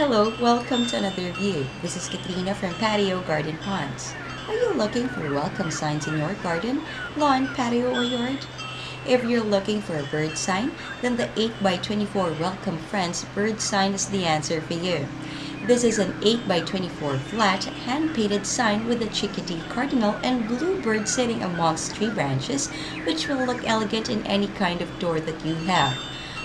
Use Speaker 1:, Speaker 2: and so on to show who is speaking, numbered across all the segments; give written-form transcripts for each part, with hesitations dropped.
Speaker 1: Hello, welcome to another view. This is Katrina from Patio Garden Ponds. Are you looking for welcome signs in your garden, lawn, patio, or yard? If you're looking for a bird sign, then the 8 by 24 Welcome Friends bird sign is the answer for you. This is an 8 by 24 flat, hand-painted sign with a chickadee cardinal and bluebird sitting amongst tree branches, which will look elegant in any kind of door that you have.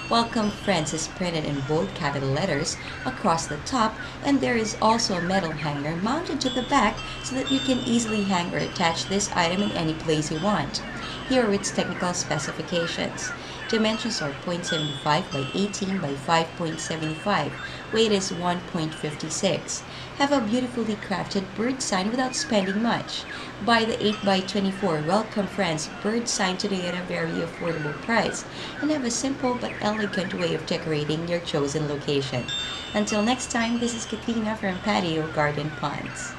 Speaker 1: Welcome Friends is printed in bold capital letters across the top, and there is also a metal hanger mounted to the back so that you can easily hang or attach this item in any place you want. Here are its technical specifications. Dimensions are 0.75 by 18 by 5.75. Weight is 1.56. Have a beautifully crafted bird sign without spending much. Buy the 8 by 24 Welcome Friends bird sign today at a very affordable price and have a simple but elegant way of decorating your chosen location. Until next time, this is Katrina from Patio Garden Ponds.